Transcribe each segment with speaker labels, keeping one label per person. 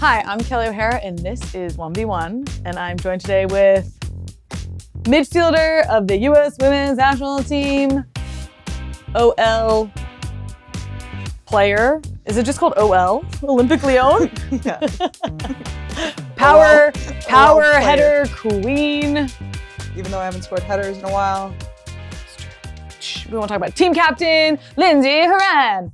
Speaker 1: Hi, I'm Kelley O'Hara, and this is 1v1, and I'm joined today with midfielder of the U.S. Women's National Team, OL player. Is it just called OL? Olympic Leon?
Speaker 2: Yeah.
Speaker 1: Power
Speaker 2: OL
Speaker 1: header queen.
Speaker 2: Even though I haven't scored headers in a while.
Speaker 1: We want to talk about team captain, Lindsey Horan.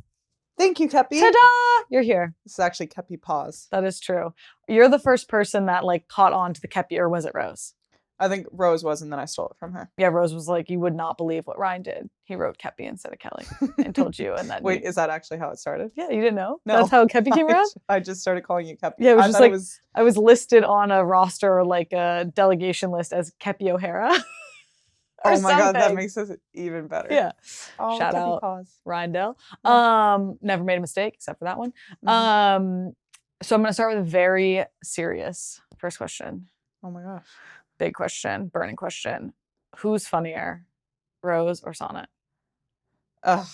Speaker 2: Thank you, Keppy.
Speaker 1: Ta-da! You're here.
Speaker 2: This is actually Keppy Paws.
Speaker 1: That is true. You're the first person that caught on to the Keppy, or was it Rose?
Speaker 2: I think Rose was, and then I stole it from her.
Speaker 1: Yeah, Rose was like, you would not believe what Ryan did. He wrote Keppy instead of Kelley and told you. And then
Speaker 2: Wait, is that actually how it started?
Speaker 1: Yeah, you didn't know?
Speaker 2: No.
Speaker 1: That's how Keppy came around?
Speaker 2: I just started calling you Keppy.
Speaker 1: Yeah, it was just like,
Speaker 2: was...
Speaker 1: I was listed on a roster, like a delegation list as Keppy O'Hara.
Speaker 2: Oh my God, that makes it even better.
Speaker 1: Yeah.
Speaker 2: Oh,
Speaker 1: Shout
Speaker 2: Keppy
Speaker 1: out
Speaker 2: Paws.
Speaker 1: Ryan Dell.
Speaker 2: Yeah.
Speaker 1: Never made a mistake except for that one.
Speaker 2: Mm-hmm.
Speaker 1: So I'm going to start with a very serious first question.
Speaker 2: Oh my gosh.
Speaker 1: Big question, burning question. Who's funnier, Rose or Sonnet?
Speaker 2: Ugh.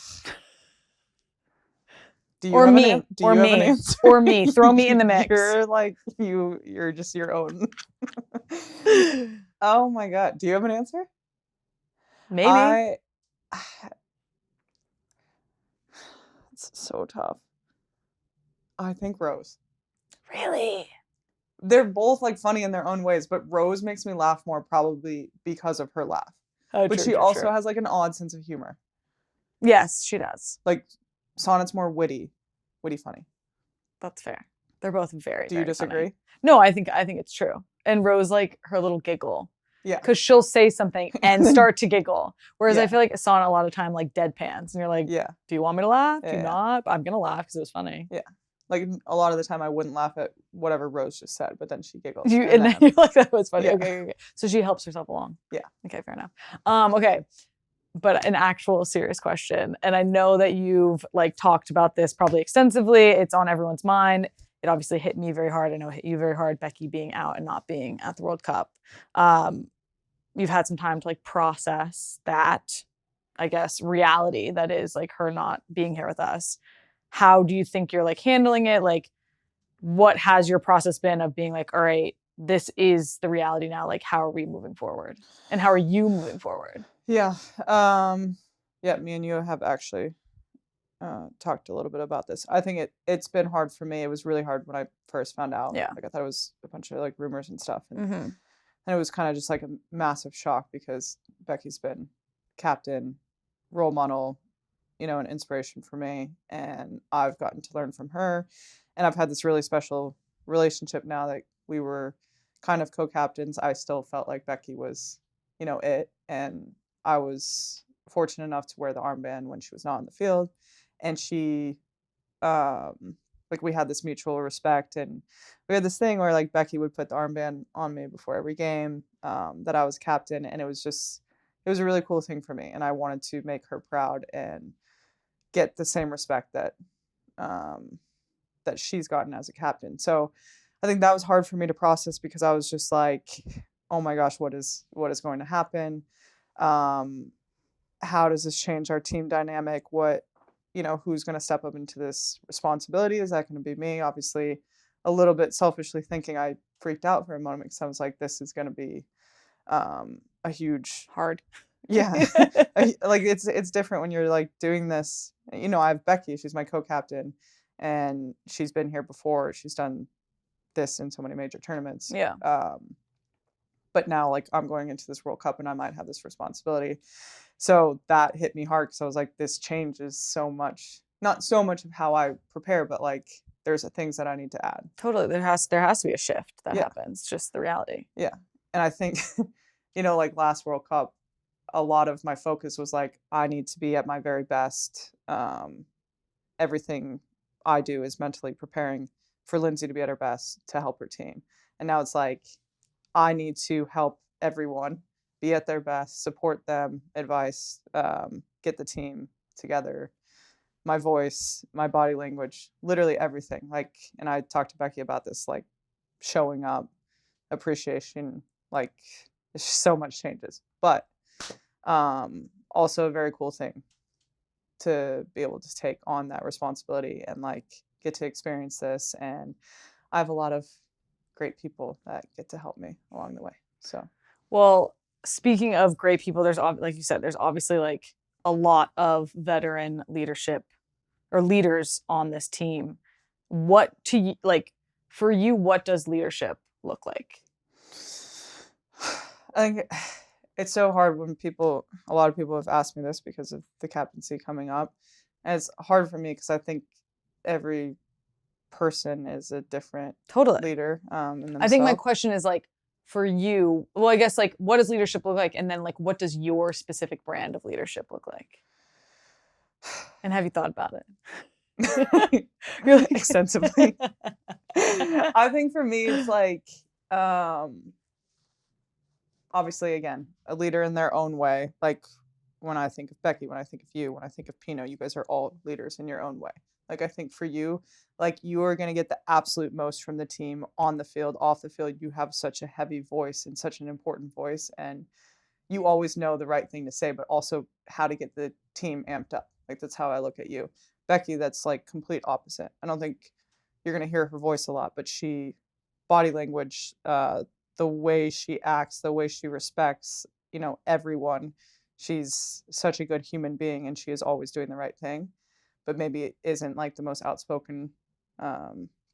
Speaker 2: Do you
Speaker 1: or
Speaker 2: have
Speaker 1: me,
Speaker 2: an do
Speaker 1: or
Speaker 2: you
Speaker 1: me,
Speaker 2: have an answer?
Speaker 1: or me. Throw me in the mix.
Speaker 2: You're like, you're just your own. Oh my God. Do you have an answer?
Speaker 1: Maybe.
Speaker 2: It's so tough. I think Rose.
Speaker 1: Really?
Speaker 2: They're both like funny in their own ways, but Rose makes me laugh more probably because of her laugh.
Speaker 1: Oh,
Speaker 2: But
Speaker 1: true,
Speaker 2: she
Speaker 1: true,
Speaker 2: also
Speaker 1: true.
Speaker 2: has like an odd sense of humor.
Speaker 1: Yes, she does.
Speaker 2: Like Sonnet's more witty funny.
Speaker 1: That's fair. They're both very.
Speaker 2: Do you
Speaker 1: very
Speaker 2: disagree?
Speaker 1: funny. No, I think it's true. And Rose, like her little giggle.
Speaker 2: Yeah.
Speaker 1: Because she'll say something and start to giggle. Whereas
Speaker 2: Yeah.
Speaker 1: I feel like Sonnet a lot of time like deadpans, and you're like,
Speaker 2: Yeah.
Speaker 1: do you want me to laugh? Do you
Speaker 2: Yeah.
Speaker 1: not? I'm gonna laugh because it was funny.
Speaker 2: Yeah. Like a lot of the time I wouldn't laugh at whatever Rose just said, but then she giggles.
Speaker 1: And then you're like, that was funny.
Speaker 2: Yeah.
Speaker 1: Okay. So she helps herself along.
Speaker 2: Yeah.
Speaker 1: Okay, fair enough. Okay. But an actual serious question. And I know that you've like talked about this probably extensively. It's on everyone's mind. It obviously hit me very hard. I know it hit you very hard, Becky being out and not being at the World Cup. You've had some time to like process that, I guess, reality that is like her not being here with us. How do you think you're like handling it? Like, what has your process been of being like, all right, this is the reality now. Like, how are we moving forward? And how are you moving forward?
Speaker 2: Yeah. Yeah, me and you have actually talked a little bit about this. I think it's been hard for me. It was really hard when I first found out.
Speaker 1: Yeah.
Speaker 2: Like I thought it was a bunch of like rumors and stuff. And,
Speaker 1: Mm-hmm.
Speaker 2: and it was kind of just like a massive shock because Becky's been captain, role model, an inspiration for me. And I've gotten to learn from her. And I've had this really special relationship now that we were kind of co-captains. I still felt like Becky was, it. And I was fortunate enough to wear the armband when she was not on the field. And she, we had this mutual respect. And we had this thing where like Becky would put the armband on me before every game that I was captain. And it was a really cool thing for me. And I wanted to make her proud and get the same respect that she's gotten as a captain. So I think that was hard for me to process because I was just like, oh my gosh, what is going to happen? How does this change our team dynamic? Who's going to step up into this responsibility? Is that going to be me? Obviously, a little bit selfishly thinking, I freaked out for a moment because I was like, this is going to be a huge
Speaker 1: hard.
Speaker 2: Yeah. Like it's different when you're like doing this. I have Becky, she's my co-captain, and she's been here before. She's done this in so many major tournaments.
Speaker 1: Yeah.
Speaker 2: But now like I'm going into this World Cup and I might have this responsibility. So that hit me hard because I was like, this changes so much, not so much of how I prepare, but like there's things that I need to add.
Speaker 1: Totally. There has to be a shift that
Speaker 2: Yeah.
Speaker 1: happens. Just the reality.
Speaker 2: Yeah. And I think, like last World Cup, a lot of my focus was like, I need to be at my very best. Everything I do is mentally preparing for Lindsey to be at her best to help her team. And now it's like, I need to help everyone be at their best, support them, advice, get the team together, my voice, my body language, literally everything. Like, and I talked to Becky about this, like showing up, appreciation, like it's just so much changes. But also a very cool thing to be able to take on that responsibility and like get to experience this. And I have a lot of great people that get to help me along the way. So,
Speaker 1: Well, speaking of great people, there's like you said, there's obviously like a lot of veteran leadership or leaders on this team. What to like for you, what does leadership look like?
Speaker 2: I think it's so hard when a lot of people have asked me this because of the captaincy coming up. And it's hard for me because I think every person is a different
Speaker 1: Totally.
Speaker 2: leader in
Speaker 1: I think my
Speaker 2: themselves.
Speaker 1: question is like for you, well, I guess like what does leadership look like? And then like what does your specific brand of leadership look like? And have you thought about it?
Speaker 2: You're like, extensively. I think for me it's like obviously again, a leader in their own way. Like when I think of Becky, when I think of you, when I think of Pino, you guys are all leaders in your own way. Like I think for you, like you are going to get the absolute most from the team on the field, off the field. You have such a heavy voice and such an important voice, and you always know the right thing to say, but also how to get the team amped up. Like that's how I look at you. Becky, that's like complete opposite. I don't think you're going to hear her voice a lot, but body language, the way she acts, the way she respects, everyone. She's such a good human being, and she is always doing the right thing, but maybe it isn't like the most outspoken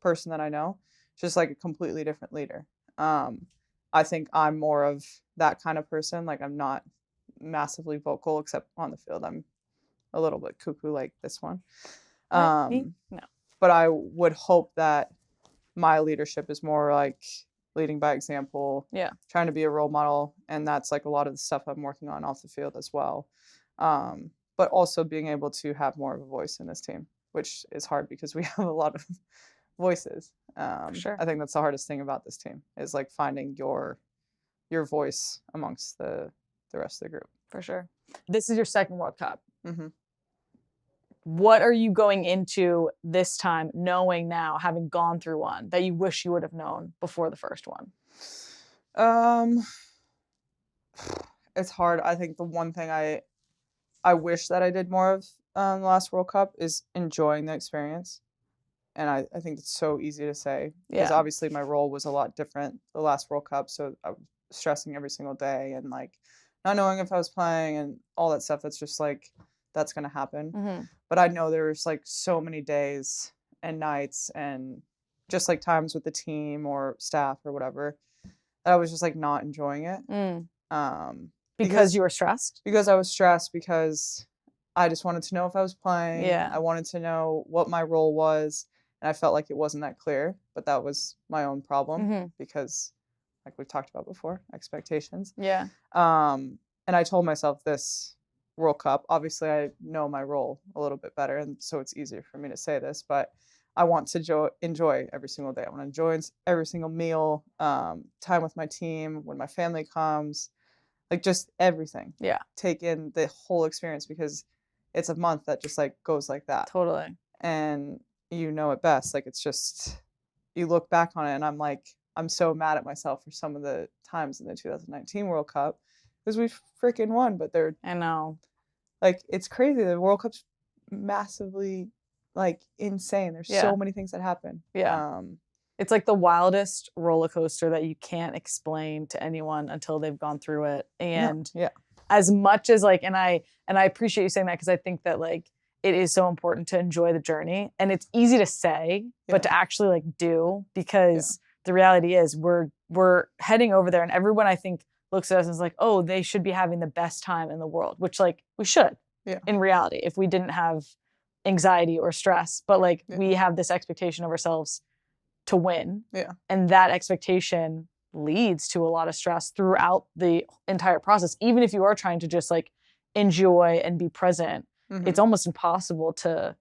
Speaker 2: person that I know. She's just like a completely different leader. I think I'm more of that kind of person. Like I'm not massively vocal, except on the field. I'm a little bit cuckoo like this one.
Speaker 1: No.
Speaker 2: But I would hope that my leadership is more like leading by example, trying to be a role model. And that's like a lot of the stuff I'm working on off the field as well. But also being able to have more of a voice in this team, which is hard because we have a lot of voices.
Speaker 1: Sure.
Speaker 2: I think that's the hardest thing about this team is like finding your voice amongst the rest of the group.
Speaker 1: For sure. This is your second World Cup.
Speaker 2: Mm-hmm.
Speaker 1: What are you going into this time knowing now, having gone through one, that you wish you would have known before the first one?
Speaker 2: It's hard. I think the one thing I wish that I did more of the last World Cup is enjoying the experience. And I think it's so easy to say because obviously my role was a lot different the last World Cup. So I was stressing every single day and like not knowing if I was playing and all that stuff. That's just like, that's going to happen.
Speaker 1: Mm-hmm.
Speaker 2: But I know there's like so many days and nights and just like times with the team or staff or whatever that I was just like not enjoying it.
Speaker 1: Because you were stressed?
Speaker 2: Because I was stressed because I just wanted to know if I was playing.
Speaker 1: Yeah.
Speaker 2: I wanted to know what my role was. And I felt like it wasn't that clear, but that was my own problem because like we've talked about before, expectations.
Speaker 1: Yeah.
Speaker 2: And I told myself this World Cup, obviously I know my role a little bit better, and so it's easier for me to say this, but I want to enjoy every single day. I want to enjoy every single meal, time with my team, when my family comes, like just everything.
Speaker 1: Yeah.
Speaker 2: Take in the whole experience because it's a month that just like goes like that.
Speaker 1: Totally.
Speaker 2: And you know it best. Like it's just, you look back on it and I'm like, I'm so mad at myself for some of the times in the 2019 World Cup because we freaking won, but
Speaker 1: I know.
Speaker 2: Like, it's crazy. The World Cup's massively, like, insane. There's so many things that happen.
Speaker 1: Yeah. It's like the wildest roller coaster that you can't explain to anyone until they've gone through it. And as much as like, and I appreciate you saying that because I think that like it is so important to enjoy the journey. And it's easy to say, but to actually like do, because the reality is we're heading over there and everyone I think looks at us and is like, oh, they should be having the best time in the world, which like we should in reality if we didn't have anxiety or stress. But like we have this expectation of ourselves to win. Yeah. And that expectation leads to a lot of stress throughout the entire process. Even if you are trying to just like enjoy and be present, it's almost impossible to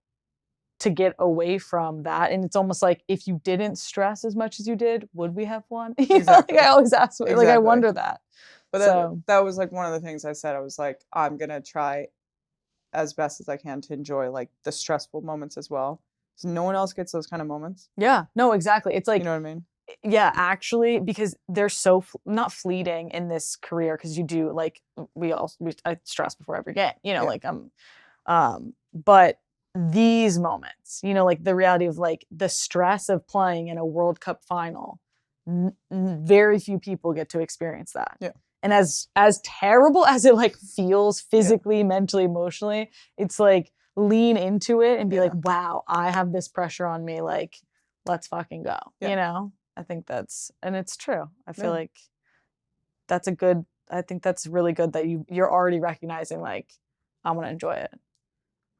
Speaker 1: get away from that. And it's almost like if you didn't stress as much as you did, would we have won? Like I always ask, like I wonder that.
Speaker 2: But that was like one of the things I said. I was like, I'm going to try as best as I can to enjoy like the stressful moments as well. So no one else gets those kind of moments. Yeah, no, exactly. It's like, you know what I mean? Yeah, actually, because they're so not fleeting in this career. Cause you do like, I stress before every game, you know, like but
Speaker 1: these moments, you know, like the reality of like the stress of playing in a World Cup final. Very few people get to experience that.
Speaker 2: Yeah.
Speaker 1: And as terrible as it like feels physically, mentally, emotionally, it's like lean into it and be like, wow, I have this pressure on me. Like, let's fucking go. You know? I think and it's true. I feel like I think that's really good that you're already recognizing like, I want to enjoy it.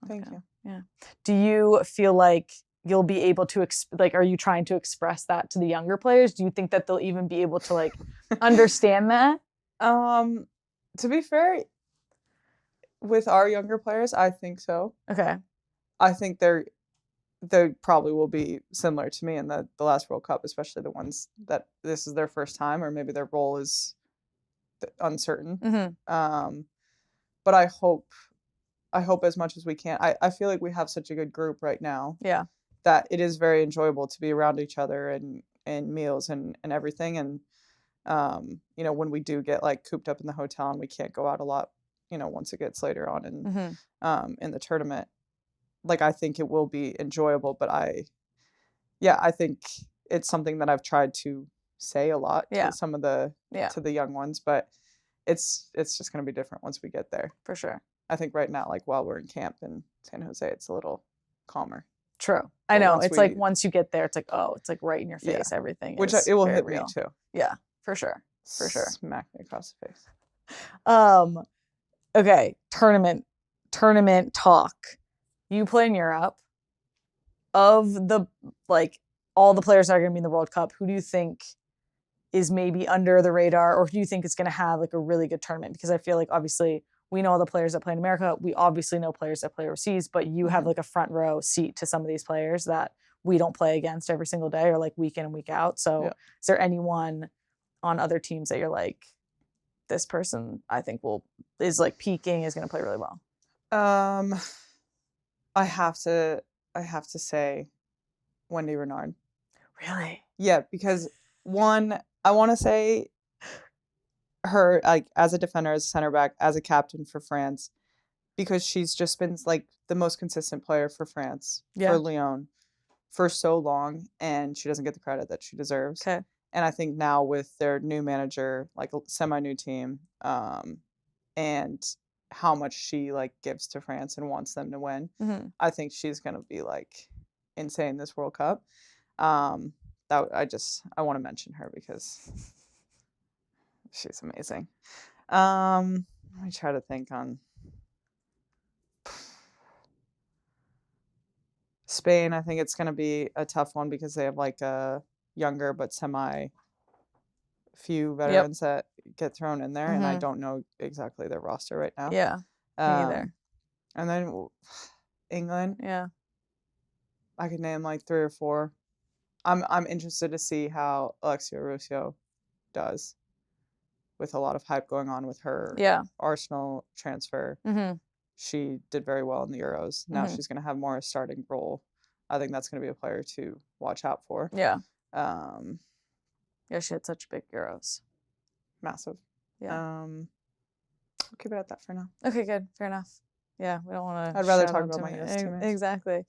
Speaker 2: Thank you.
Speaker 1: Yeah. Do you feel like you'll be able to like, are you trying to express that to the younger players? Do you think that they'll even be able to like understand that?
Speaker 2: To be fair, with our younger players, I think so.
Speaker 1: Okay.
Speaker 2: I think they probably will be similar to me in the last World Cup, especially the ones that this is their first time or maybe their role is uncertain.
Speaker 1: Mm-hmm.
Speaker 2: But I hope as much as we can. I feel like we have such a good group right now.
Speaker 1: Yeah.
Speaker 2: That it is very enjoyable to be around each other and meals and everything. And you know, when we do get like cooped up in the hotel and we can't go out a lot, you know, once it gets later on in the tournament, like I think it will be enjoyable. But I think it's something that I've tried to say a lot to some of the to the young ones, but it's just going to be different once we get there.
Speaker 1: For sure.
Speaker 2: I think right now, like while we're in camp in San Jose, it's a little calmer.
Speaker 1: True. I know. It's like once you get there, it's like, oh, it's like right in your face. Everything
Speaker 2: which
Speaker 1: is
Speaker 2: it will
Speaker 1: very
Speaker 2: hit
Speaker 1: real.
Speaker 2: me too.
Speaker 1: Yeah, for sure. For sure.
Speaker 2: Smack me across the face.
Speaker 1: Okay. Tournament talk. You play in Europe. Of the like all the players that are going to be in the World Cup, who do you think is maybe under the radar, or who do you think is going to have like a really good tournament? Because I feel like obviously we know all the players that play in America. We obviously know players that play overseas, but you have like a front row seat to some of these players that we don't play against every single day or like week in and week out. So is there anyone on other teams that you're like, this person I think is like peaking, is going to play really well?
Speaker 2: I have to say Wendy Renard.
Speaker 1: Really?
Speaker 2: Yeah, because one, I want to say her like as a defender, as a center back, as a captain for France, because she's just been like the most consistent player for France, for Lyon, for so long, and she doesn't get the credit that she deserves.
Speaker 1: Okay.
Speaker 2: And I think now with their new manager, like a semi-new team, and how much she like gives to France and wants them to win, I think she's gonna be like insane this World Cup. That I want to mention her because she's amazing. Let me try to think on Spain. I think it's gonna be a tough one because they have like a younger but few veterans that get thrown in there, and I don't know exactly their roster right now.
Speaker 1: Yeah, me either.
Speaker 2: And then England.
Speaker 1: Yeah,
Speaker 2: I could name like 3 or 4. I'm interested to see how Alexia Ruscio does, with a lot of hype going on with her Arsenal transfer. She did very well in the Euros. Now she's going to have more a starting role. I think that's going to be a player to watch out for.
Speaker 1: Yeah. She had such big Euros.
Speaker 2: Massive.
Speaker 1: Yeah.
Speaker 2: I'll keep it at that for now.
Speaker 1: Okay, good. Fair enough. Yeah, we don't want to.
Speaker 2: I'd rather talk about my US teammates.
Speaker 1: Exactly.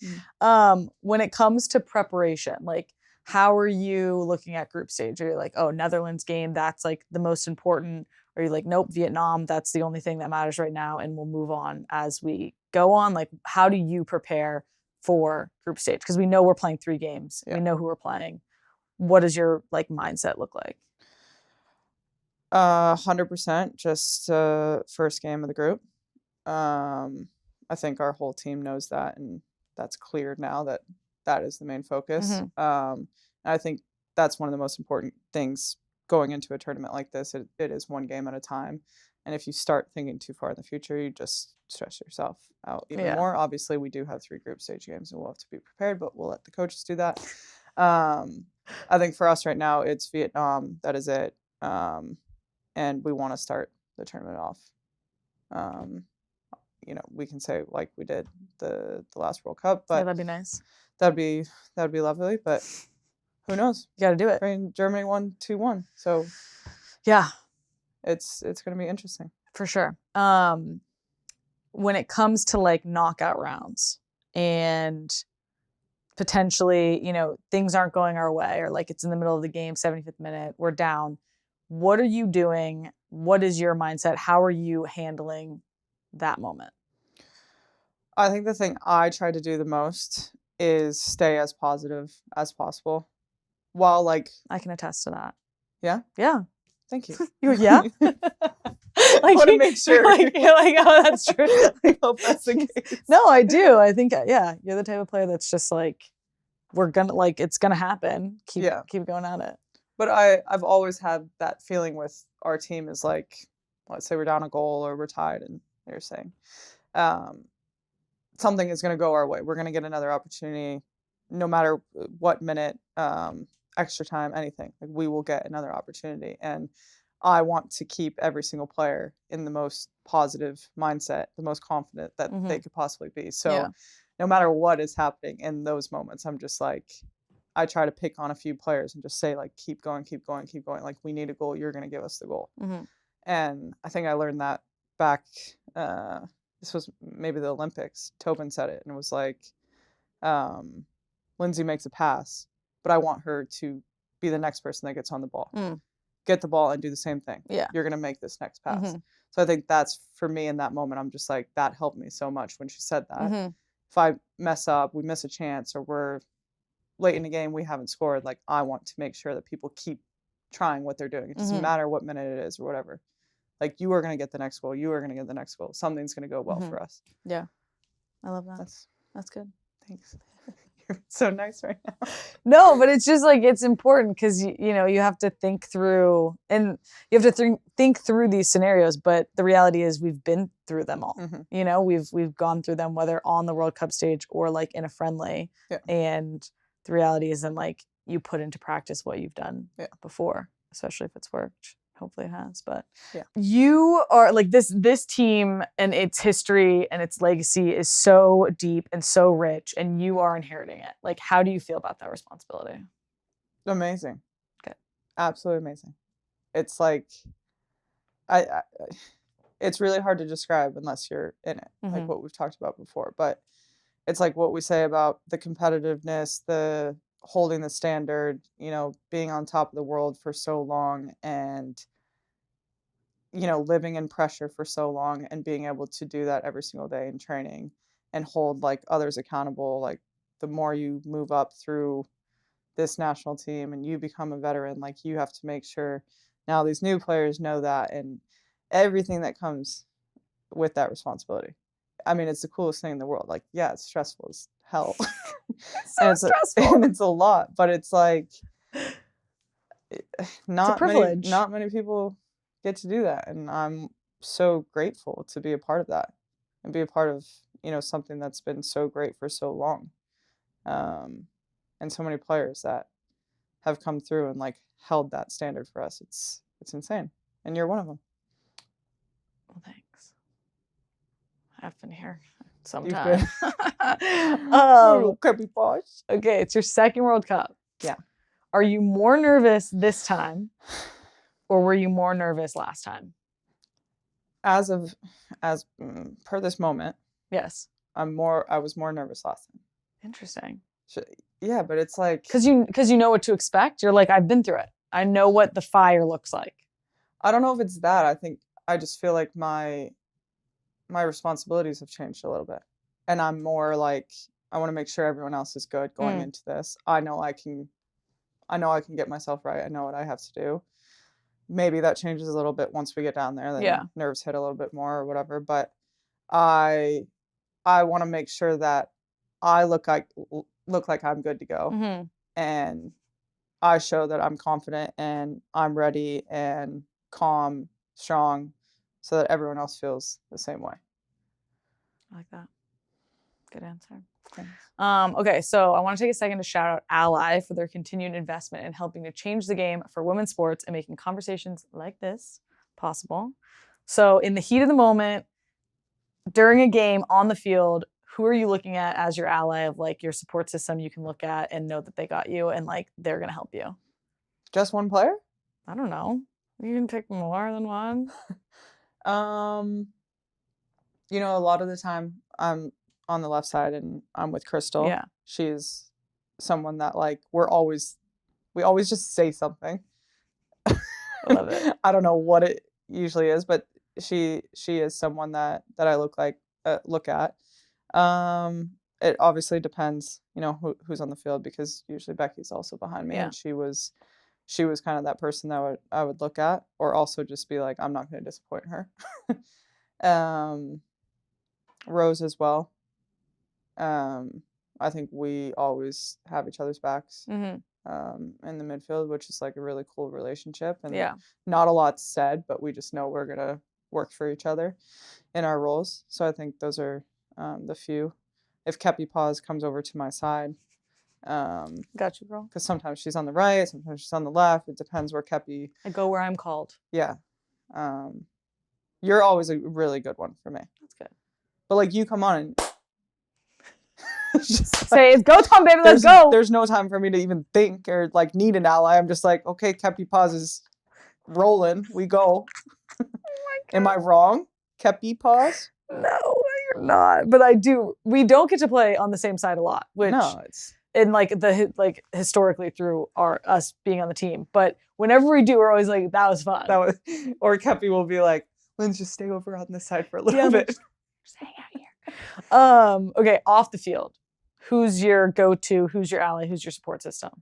Speaker 1: When it comes to preparation, like, how are you looking at group stage? Are you like, oh, Netherlands game, that's like the most important? Or are you like, nope, Vietnam, that's the only thing that matters right now, and we'll move on as we go on? Like, how do you prepare for group stage? Because we know we're playing 3 games. We know who we're playing. What does your like mindset look like?
Speaker 2: 100% just first game of the group. I think our whole team knows that, and that's clear now that is the main focus. I think that's one of the most important things going into a tournament like this. It is one game at a time, and if you start thinking too far in the future, you just stress yourself out even more. Obviously, we do have 3 group stage games, and we'll have to be prepared, but we'll let the coaches do that. I think for us right now, it's Vietnam. That is it. And we want to start the tournament off. You know, we can say like we did the last World Cup, but
Speaker 1: that'd be nice.
Speaker 2: That'd be lovely, but who knows?
Speaker 1: You got to do it.
Speaker 2: Germany won 2-1, so
Speaker 1: yeah,
Speaker 2: it's going to be interesting
Speaker 1: for sure. When it comes to like knockout rounds, and potentially, things aren't going our way, or like it's in the middle of the game, 75th minute, we're down. What are you doing? What is your mindset? How are you handling that moment?
Speaker 2: I think the thing I try to do the most is stay as positive as possible. While
Speaker 1: I can attest to that.
Speaker 2: Yeah?
Speaker 1: Yeah.
Speaker 2: Thank you.
Speaker 1: Yeah?
Speaker 2: I want to make sure.
Speaker 1: You're like, oh, that's true.
Speaker 2: I hope that's the case.
Speaker 1: No, I do. I think, yeah, you're the type of player that's just like, it's gonna happen. Keep going at it.
Speaker 2: But I've always had that feeling with our team is like, let's say we're down a goal or we're tied, and you're saying, something is going to go our way. We're going to get another opportunity, no matter what minute, extra time, anything. Like, we will get another opportunity, and I want to keep every single player in the most positive mindset, the most confident that they could possibly be. So, no matter what is happening in those moments, I'm just like, I try to pick on a few players and just say, like, keep going, keep going, keep going. Like, we need a goal. You're going to give us the goal. And I think I learned that back. This was maybe the Olympics. Tobin said it, and it was like, Lindsey makes a pass, but I want her to be the next person that gets on the ball. Get the ball and do the same thing.
Speaker 1: Yeah.
Speaker 2: You're going to make this next pass. So I think that's, for me in that moment, I'm just like, that helped me so much when she said that. If I mess up, we miss a chance, or we're late in the game, we haven't scored, like, I want to make sure that people keep trying what they're doing. It doesn't matter what minute it is or whatever. Like, you are going to get the next goal. You are going to get the next goal. Something's going to go well for us.
Speaker 1: Yeah. I love that. That's good.
Speaker 2: Thanks. You're so nice right now.
Speaker 1: No, but it's just like, it's important because, you have to think through, and you have to think through these scenarios. But the reality is we've been through them all. We've gone through them, whether on the World Cup stage or like in a friendly.
Speaker 2: Yeah.
Speaker 1: And the reality is then, like, you put into practice what you've done before, especially if it's worked. Hopefully it has, but you are like, this team and its history and its legacy is so deep and so rich, and you are inheriting it. Like, how do you feel about that responsibility?
Speaker 2: Amazing.
Speaker 1: Good.
Speaker 2: Absolutely amazing. It's like, it's really hard to describe unless you're in it, like what we've talked about before. But it's like what we say about the competitiveness, the holding the standard, being on top of the world for so long, and living in pressure for so long, and being able to do that every single day in training and hold like others accountable. Like, the more you move up through this national team and you become a veteran, like, you have to make sure now these new players know that, and everything that comes with that responsibility. I mean, it's the coolest thing in the world. Like, yeah, it's stressful as hell.
Speaker 1: It's so stressful.
Speaker 2: And it's a lot, but it's like,
Speaker 1: not a privilege.
Speaker 2: Not many people get to do that, and I'm so grateful to be a part of that and be a part of something that's been so great for so long, and so many players that have come through and like held that standard for us. It's insane, and you're one of them.
Speaker 1: Well, thanks. I've been here sometime.
Speaker 2: Keppy Paws.
Speaker 1: Okay, it's your second World Cup.
Speaker 2: Yeah.
Speaker 1: Are you more nervous this time, or were you more nervous last time?
Speaker 2: As per this moment,
Speaker 1: yes,
Speaker 2: I was more nervous last time.
Speaker 1: Interesting.
Speaker 2: Yeah, but it's like,
Speaker 1: because you know what to expect. You're like, I've been through it. I know what the fire looks like.
Speaker 2: I don't know if it's that. I think I just feel like my responsibilities have changed a little bit, and I'm more like, I want to make sure everyone else is good going into this. I know I can get myself right. I know what I have to do. Maybe that changes a little bit once we get down there. Then nerves hit a little bit more or whatever. But I want to make sure that I look like I'm good to go, and I show that I'm confident and I'm ready and calm, strong, so that everyone else feels the same way.
Speaker 1: I like that. Good answer.
Speaker 2: Thanks.
Speaker 1: Okay, so I want to take a second to shout out Ally for their continued investment in helping to change the game for women's sports and making conversations like this possible. So in the heat of the moment, during a game on the field, who are you looking at as your ally of like your support system you can look at and know that they got you and like they're going to help you?
Speaker 2: Just one player?
Speaker 1: I don't know. You can pick more than one.
Speaker 2: A lot of the time I'm on the left side, and I'm with Crystal.
Speaker 1: Yeah.
Speaker 2: She's someone that like we always just say something.
Speaker 1: I love it.
Speaker 2: I don't know what it usually is, but she is someone that I look at. It obviously depends, who's on the field, because usually Becky's also behind me,
Speaker 1: Yeah.
Speaker 2: and she was kind of that person that I would look at, or also just be like, I'm not going to disappoint her. Rose as well. I think we always have each other's backs
Speaker 1: Mm-hmm.
Speaker 2: in the midfield, which is like a really cool relationship, and
Speaker 1: Yeah.
Speaker 2: not a lot said, but we just know we're gonna work for each other in our roles. So I think those are the few. If Keppy Paws comes over to my side,
Speaker 1: Got you, girl.
Speaker 2: because sometimes she's on the right, sometimes she's on the left. It depends where Keppy.
Speaker 1: I go where I'm called.
Speaker 2: Yeah. You're always a really good one for me.
Speaker 1: That's good.
Speaker 2: But like you come on and just
Speaker 1: say it's go time, baby. Let's go.
Speaker 2: There's no time for me to even think or like need an ally. I'm just like, okay, Keppy Paws is rolling. We go. Oh Am I wrong? Keppy Paws?
Speaker 1: No, you're not. But I do. We don't get to play on the same side a lot, which
Speaker 2: it's
Speaker 1: in like historically through us being on the team. But whenever we do, we're always like, that was fun.
Speaker 2: Or Keppy will be like, Linz, just stay over on this side for a little bit.
Speaker 1: Just hang out here. Okay, off the field. Who's your go-to? Who's your ally? Who's your support system?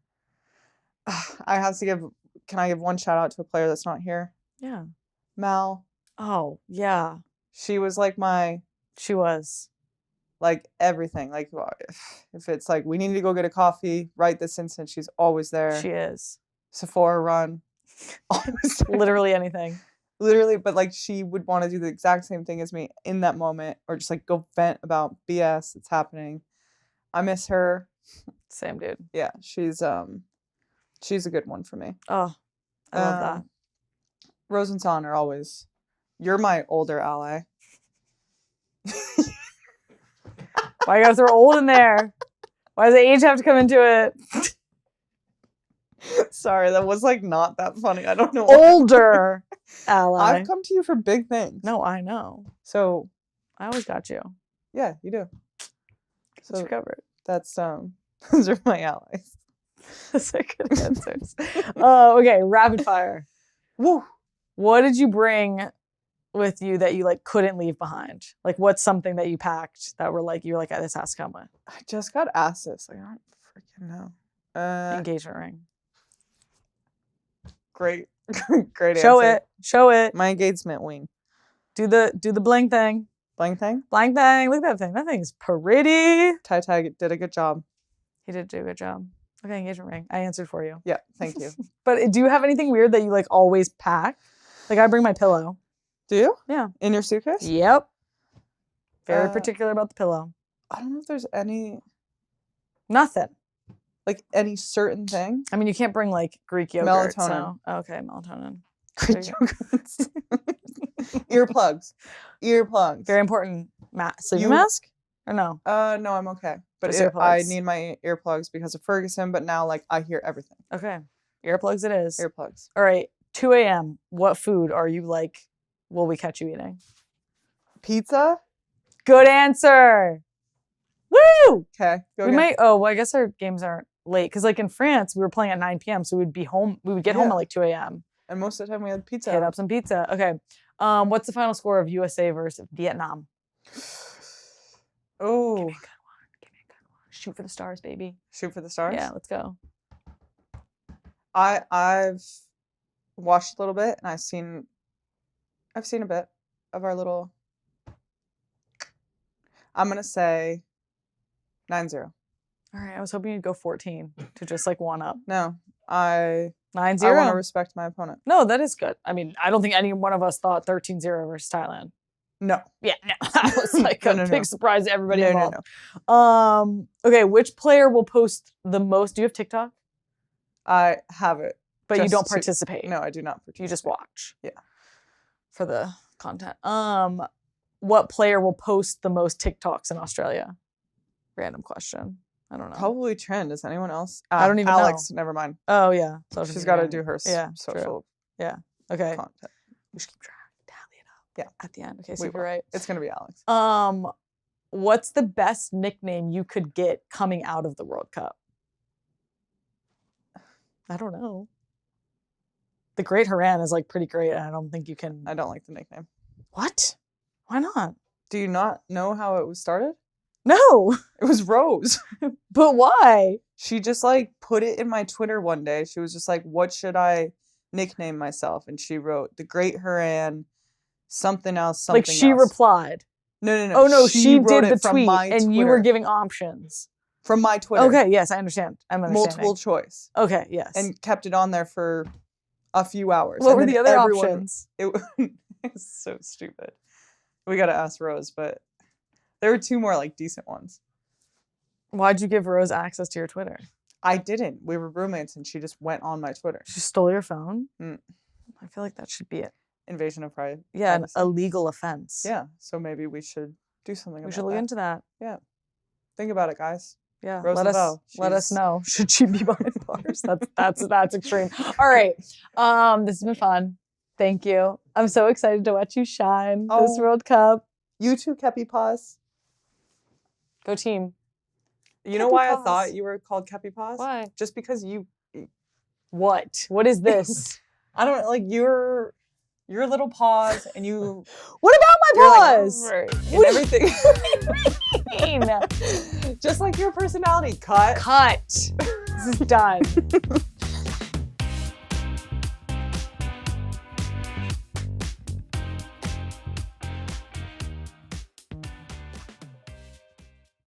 Speaker 2: Can I give one shout out to a player that's not here?
Speaker 1: Yeah.
Speaker 2: Mal.
Speaker 1: Oh, yeah.
Speaker 2: She was like
Speaker 1: She was.
Speaker 2: Like everything. Like if it's like we need to go get a coffee right this instant, she's always there.
Speaker 1: She is.
Speaker 2: Sephora run. Always
Speaker 1: Literally anything.
Speaker 2: Literally, but like she would want to do the exact same thing as me in that moment, or just like go vent about BS that's happening. I miss her.
Speaker 1: Same dude.
Speaker 2: Yeah, she's a good one for me.
Speaker 1: Oh, I love that.
Speaker 2: Rose and Son are always. You're my older ally.
Speaker 1: Why you gotta throw old in there? Why does the age have to come into it?
Speaker 2: Sorry, that was like not that funny. I don't know.
Speaker 1: Older ally.
Speaker 2: I've come to you for big things.
Speaker 1: No, I know.
Speaker 2: So
Speaker 1: I always got you.
Speaker 2: Yeah, you do.
Speaker 1: So covered.
Speaker 2: That's those are my allies.
Speaker 1: Those are good answers. Okay, rapid fire.
Speaker 2: Woo.
Speaker 1: What did you bring with you that you like couldn't leave behind? Like, what's something that you packed that were like you're like, this has to come with?
Speaker 2: I just got asked this. Like, I don't freaking know.
Speaker 1: Engagement ring.
Speaker 2: Great answer.
Speaker 1: Show it.
Speaker 2: My engagement ring.
Speaker 1: Do the bling thing.
Speaker 2: Bling thing?
Speaker 1: Bling thing. Look at that thing. That thing's pretty.
Speaker 2: Ty did a good job.
Speaker 1: He did do a good job. Okay, engagement ring. I answered for you.
Speaker 2: Yeah, thank you.
Speaker 1: But do you have anything weird that you like always pack? Like I bring my pillow.
Speaker 2: Do you?
Speaker 1: Yeah.
Speaker 2: In your suitcase?
Speaker 1: Yep. Very particular about the pillow.
Speaker 2: I don't know if there's any.
Speaker 1: Nothing.
Speaker 2: Like any certain thing?
Speaker 1: I mean, you can't bring like Greek yogurt.
Speaker 2: Melatonin.
Speaker 1: So. Okay, melatonin.
Speaker 2: Greek yogurt. Earplugs.
Speaker 1: Very important. Sleeping mask? Or no?
Speaker 2: No, I'm okay. But I need my earplugs because of Ferguson, but now like I hear everything.
Speaker 1: Okay. Earplugs it is.
Speaker 2: Earplugs.
Speaker 1: All right. 2 a.m. What food are you like, will we catch you eating?
Speaker 2: Pizza?
Speaker 1: Good answer. Woo!
Speaker 2: Okay.
Speaker 1: I guess our games aren't late. Because like in France, we were playing at 9 p.m. So we'd be home. We would get home at like 2 a.m.
Speaker 2: And most of the time we had pizza.
Speaker 1: Hit up some pizza. Okay. What's the final score of USA versus Vietnam?
Speaker 2: Oh.
Speaker 1: Give me a good one. Shoot for the stars, baby.
Speaker 2: Shoot for the stars?
Speaker 1: Yeah, let's go.
Speaker 2: I've watched a little bit and I've seen a bit of our little. I'm gonna say 9-0.
Speaker 1: All right, I was hoping you'd go 14 to just like one up.
Speaker 2: No, 9-0.
Speaker 1: 9-0.
Speaker 2: I want to respect my opponent.
Speaker 1: No, that is good. I mean, I don't think any one of us thought 13-0 versus Thailand.
Speaker 2: No.
Speaker 1: Yeah, no. That was like a big surprise to everybody involved.
Speaker 2: No.
Speaker 1: Okay, which player will post the most? Do you have TikTok?
Speaker 2: I have it.
Speaker 1: But you don't participate.
Speaker 2: No, I do not participate.
Speaker 1: You just watch.
Speaker 2: Yeah.
Speaker 1: For the content. What player will post the most TikToks in Australia? Random question. I don't know.
Speaker 2: Probably Trend. Is anyone else?
Speaker 1: I don't even know.
Speaker 2: Alex, never mind.
Speaker 1: Oh, yeah.
Speaker 2: She's got to do her social
Speaker 1: true. Yeah. Okay.
Speaker 2: content.
Speaker 1: We should keep track. Tally it up.
Speaker 2: Yeah.
Speaker 1: At the end. Okay, so you're right.
Speaker 2: It's going to be Alex.
Speaker 1: What's the best nickname you could get coming out of the World Cup? I don't know. The Great Horan is like pretty great, and I don't think you can.
Speaker 2: I don't like the nickname.
Speaker 1: What? Why not?
Speaker 2: Do you not know how it was started?
Speaker 1: No.
Speaker 2: It was Rose.
Speaker 1: But why?
Speaker 2: She just like put it in my Twitter one day. She was just like, what should I nickname myself? And she wrote The Great Haran, something else, something
Speaker 1: like she
Speaker 2: else.
Speaker 1: replied.
Speaker 2: No.
Speaker 1: Oh no, she
Speaker 2: wrote
Speaker 1: did
Speaker 2: it
Speaker 1: the
Speaker 2: from
Speaker 1: tweet
Speaker 2: my
Speaker 1: and
Speaker 2: Twitter.
Speaker 1: you were giving options.
Speaker 2: From my Twitter.
Speaker 1: Okay, yes, I understand. I'm understanding.
Speaker 2: Multiple choice.
Speaker 1: Okay, yes.
Speaker 2: And kept it on there for a few hours.
Speaker 1: What
Speaker 2: And
Speaker 1: were
Speaker 2: then
Speaker 1: the other
Speaker 2: everyone-
Speaker 1: options?
Speaker 2: It's so stupid. We got to ask Rose, but there were two more like decent ones.
Speaker 1: Why'd you give Rose access to your Twitter?
Speaker 2: I didn't. We were roommates and she just went on my Twitter.
Speaker 1: She stole your phone?
Speaker 2: Mm.
Speaker 1: I feel like that should be it.
Speaker 2: Invasion of privacy.
Speaker 1: Yeah, an illegal offense.
Speaker 2: Yeah, so maybe we should do something
Speaker 1: We
Speaker 2: about
Speaker 1: should look
Speaker 2: that.
Speaker 1: into that.
Speaker 2: Yeah. Think about it, guys.
Speaker 1: Yeah,
Speaker 2: Rose
Speaker 1: let
Speaker 2: Lavelle,
Speaker 1: us
Speaker 2: she's-
Speaker 1: know. Should she be behind bars? That's extreme. All right, this has been fun. Thank you. I'm so excited to watch you shine this
Speaker 2: Oh.
Speaker 1: World Cup.
Speaker 2: You too, Keppy Paws.
Speaker 1: Go team.
Speaker 2: You know
Speaker 1: Keppy
Speaker 2: why
Speaker 1: Paws.
Speaker 2: I thought you were called Keppy Paws?
Speaker 1: Why?
Speaker 2: Just because you,
Speaker 1: What? What is this?
Speaker 2: I don't like your little paws and you.
Speaker 1: What about my
Speaker 2: You're
Speaker 1: paws?
Speaker 2: like, and
Speaker 1: What-
Speaker 2: everything.
Speaker 1: What do you mean?
Speaker 2: Just like your personality. Cut.
Speaker 1: Cut. This is done.